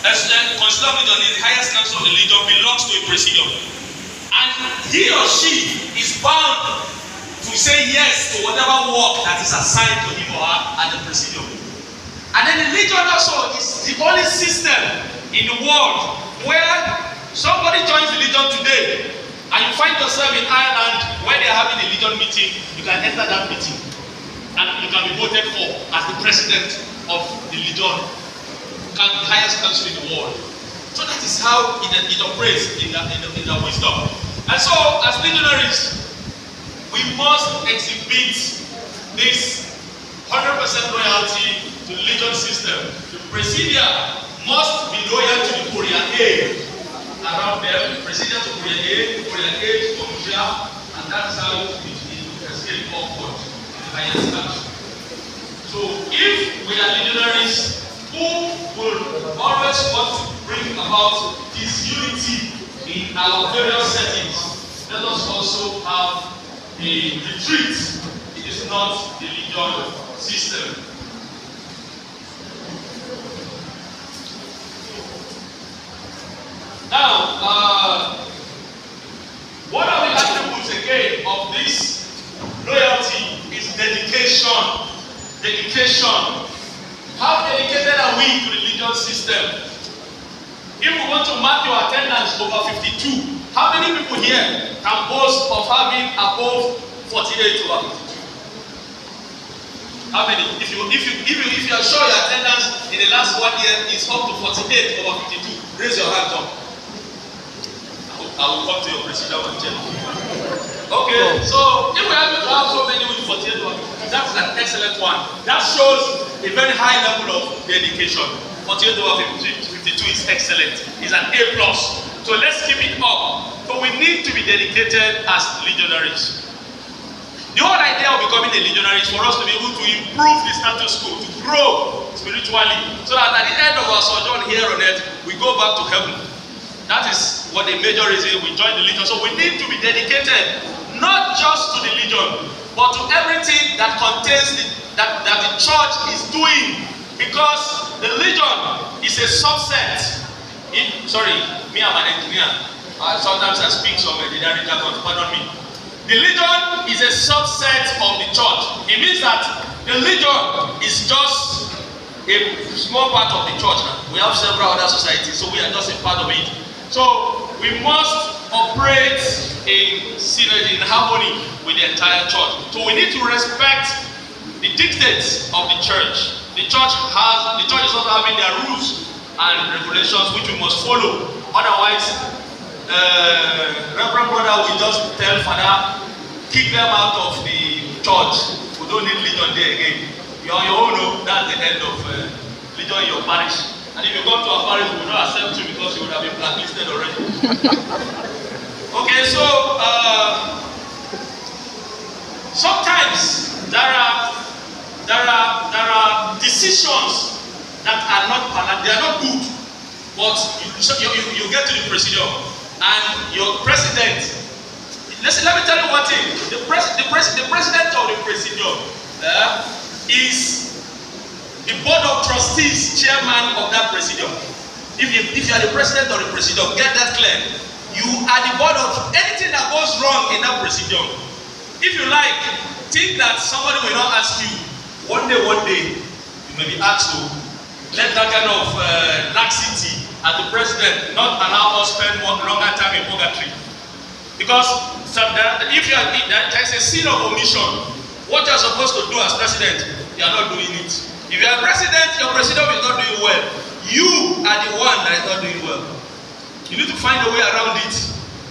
considered legion is the highest rank of the legion, belongs to a presidium. And he or she is bound to say yes to whatever work that is assigned to him or her at the presidium. And then the legion also is the only system in the world where somebody joins the legion today and you find yourself in Ireland where they are having a legion meeting. You can enter that meeting and you can be voted for as the president of the legion, the highest country in the world. So that is how it operates in the wisdom. And so as legionaries, we must exhibit this 100% loyalty to the legion system. The presidia must be loyal to the Korean aid around them, the presidia to Korean aid to Korea, and that's how it escape upward in the highest country. So if we are legionaries who will always want to bring about this unity in our various settings, let us also have a retreat. It is not the legion system. Now, one of the attributes again of this loyalty is dedication. Dedication. How dedicated are we to the legion system? If we want to mark your attendance over 52, how many people here can boast of having above 48 over 52? How many? If you are sure your attendance in the last 1 year is up to 48 over 52, raise your hand up. I will come to your president and tell you. Okay, so if we are able to have so many with 48 over 52, that's an excellent one. That shows a very high level of dedication. 48 over 52 is excellent. It's an A+. So let's keep it up. So we need to be dedicated as legionaries. The whole idea of becoming a legionary is for us to be able to improve the status quo, to grow spiritually, so that at the end of our sojourn here on earth, we go back to heaven. That is what the major reason we join the legion. So we need to be dedicated, not just to the legion, but to everything that contains that the church is doing, because the legion is a subset. Me, I'm an engineer. Sometimes I speak some engineering jargon, pardon me. The legion is a subset of the church. It means that the legion is just a small part of the church. We have several other societies, so we are just a part of it. So we must operate in synergy, in harmony with the entire church. So we need to respect the dictates of the church. The church is also having their rules and regulations which we must follow. Otherwise, Reverend brother will just tell Father, kick them out of the church. We don't need legion there again. You are your own, that's the end of legion in your parish. And if you come to our parish, we will not accept you because you would have been blacklisted already. Okay, so sometimes there are decisions that are not good, but you get to the presidium and your president. Listen, let me tell you one thing. The president of the presidium is the board of trustees chairman of that presidium. If you are the president of the presidium, get that clear. You are the board of anything that goes wrong in that presidium. If you like, think that somebody will not ask you. One day, you may be asked to let that kind of laxity as the president not allow us spend more longer time in purgatory. Because if there's a sin of omission, what you're supposed to do as president, you are not doing it. If you are president, your president is not doing well. You are the one that is not doing well. You need to find a way around it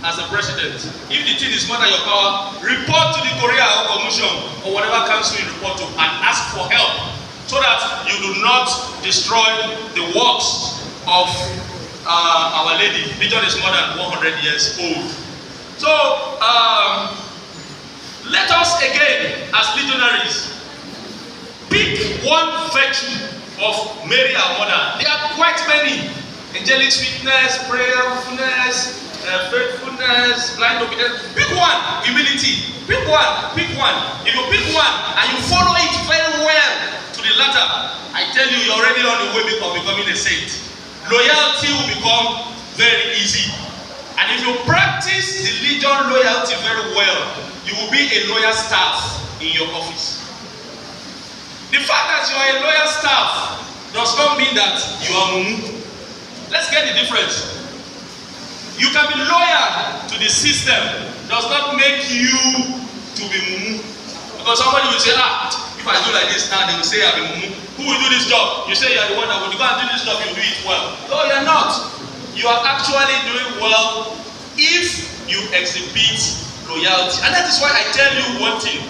as a president. If the thing is more than your power, report to the Korea or Commission or whatever council you report to and ask for help, so that you do not destroy the works of Our Lady. Legion is more than 100 years old. So let us again, as legionaries, pick one virtue of Mary our mother. There are quite many: angelic sweetness, prayerfulness, faithfulness, blind obedience. Pick one. Humility. Pick one. Pick one. If you pick one and you follow it very well to the latter, I tell you, you're already on the way of becoming a saint. Loyalty loyalty will become very easy. And if you practice the legion loyalty very well, you will be a loyal staff in your office. The fact that you are a loyal staff does not mean that you are mumu. Let's get the difference. You can be loyal to the system, does not make you to be mumu. Because somebody will say, if I do like this now, they will say I'm a mumu. Who will do this job? You say you are the one that will go and do this job, you do it well. No, you are not. You are actually doing well if you exhibit loyalty. And that is why I tell you one thing,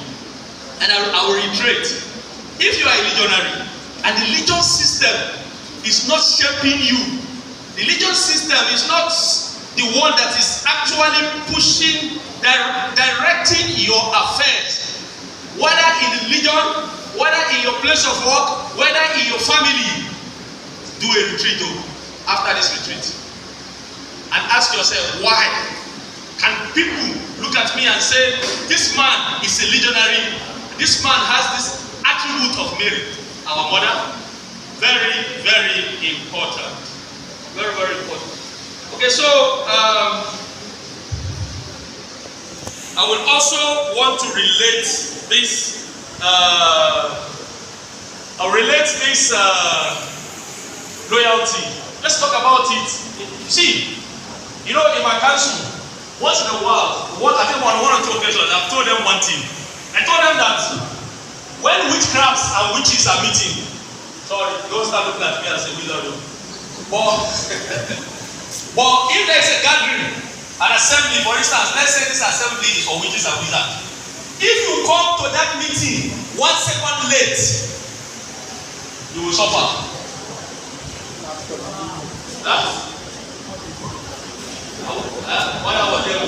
and I will reiterate. If you are a legionary and the legion system is not shaping you, the legion system is not the one that is actually pushing, directing your affairs, whether in the legion, whether in your place of work, whether in your family, do a retreat after this retreat. And ask yourself, why? Can people look at me and say, this man is a legionary, this man has this attribute of Mary, our mother? Very, very important. Very, very important. Okay, so I would also want to relate this. I'll relate this loyalty. Let's talk about it. See, you know, in my council, once in a while, I think on one or two occasions, I've told them one thing. I told them that when witchcrafts and witches are meeting, sorry, don't start looking at me as a wizard. But if there is a gathering, an assembly, for instance, let's say this assembly is for witches and wizards. If you come to that meeting 1 second late, you will suffer. Why I was there?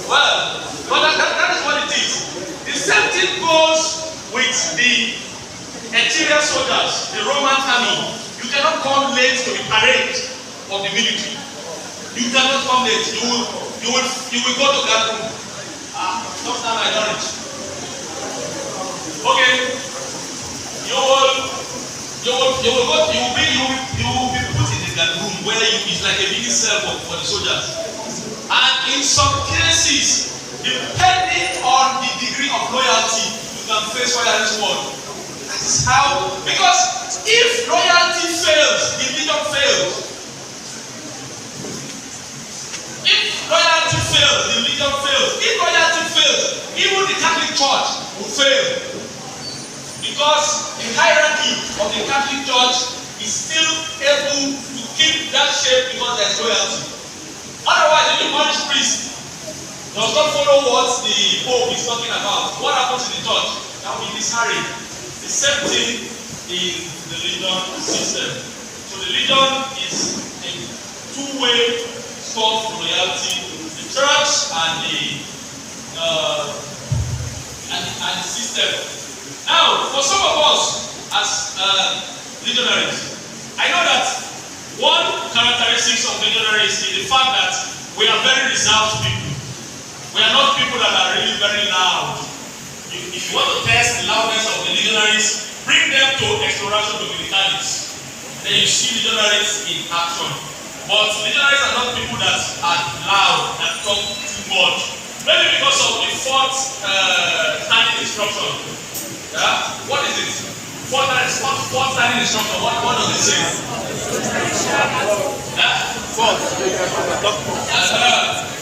Well, that is what it is. The same thing goes with the interior soldiers, the Roman army. You cannot come late to the parade of the military. You cannot come late. You will go to that room. Don't stand like that. Okay. You will be put in the room where it's like a mini cell for the soldiers. And in some cases, depending on the degree of loyalty, you can face fire in this world. That's how, because if loyalty fails, the legion fails. If loyalty fails, the legion fails. If loyalty fails, even the Catholic Church will fail. Because the hierarchy of the Catholic Church is still able to keep that shape because there is loyalty. Otherwise, if the parish priest does not follow what the Pope is talking about, what happens in the church? That will be miscarried. The same thing in the legion system. So the legion is a two-way source of loyalty, the church and the system. Now, for some of us as legionaries, I know that one characteristic of legionaries is the fact that we are very reserved people. We are not people that are really very loud. If you want to test the loudness of the legionaries, bring them to exploration dominicalis. Then you see legionaries in action. But legionaries are not people that are loud, that talk too much. Maybe because of the fourth standing instruction. Yeah? What is it? Fourth standing instruction. What does it say? Yeah? Fourth.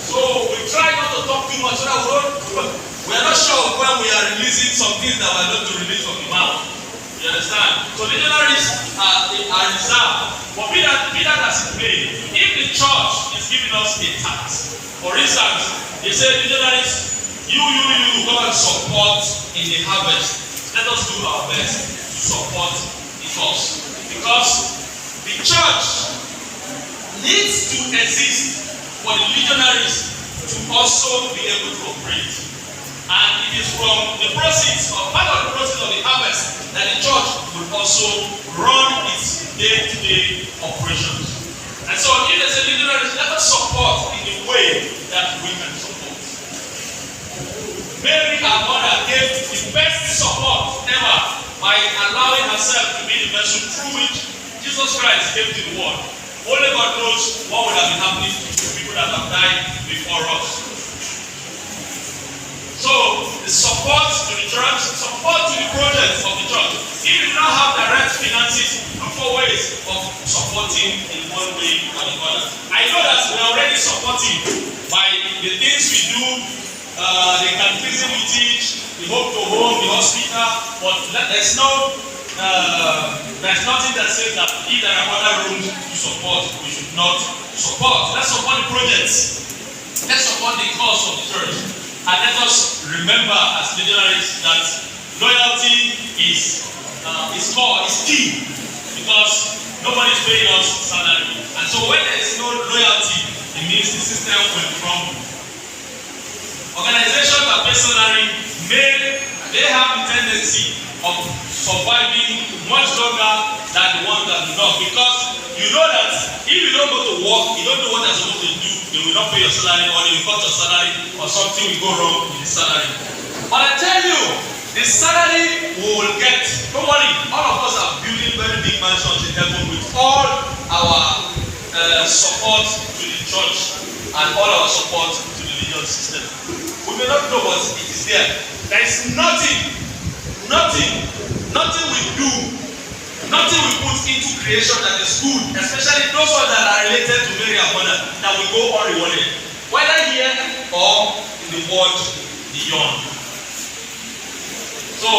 So we try not to talk too much so that we are not sure when we are releasing some things that we are not to release from the mouth. You understand? So legionaries are reserved. But be that as it may, if the church is giving us a task, for instance, they say legionaries, you go and support in the harvest. Let us do our best to support the cause. Because the church needs to exist for the legionaries to also be able to operate. And it is from the proceeds, or part of the proceeds of the harvest, that the church will also run its day-to-day operations. And so if there's a legionary, let us support in the way that we can support. Mary, our mother, gave the best support ever by allowing herself to be the vessel through which Jesus Christ came to the world. Only God knows what would have been happening to people that have died before us. So, the support to the church, support to the projects of the church. If you do not have direct finances, look for ways of supporting in one way or the other. I know that we are already supporting by the things we do, the catechism we teach, the home to home, the hospital, but there's nothing that says that if there are other rooms to support, we should not support. Let's support the projects. Let's support the cause of the church. And let us remember as legionaries that loyalty is key, because nobody is paying us salary. And so when there is no loyalty, it means the system will crumble. Organizations that pay salary they have the tendency of surviving much longer than the ones that do not, because you know that if you don't go to work, you don't know what you're supposed to do, they will not pay your salary, or they will cut your salary, or something will go wrong with the salary. But I tell you, the salary we will get, don't worry, all of us are building very big mansions in heaven with all our support to the church and all our support to the religious system. We may not know, but it is there. There is nothing we do, nothing we put into creation that is good, especially those ones that are related to Mary and Mother, that will go unrewarded, whether here or in the world beyond. So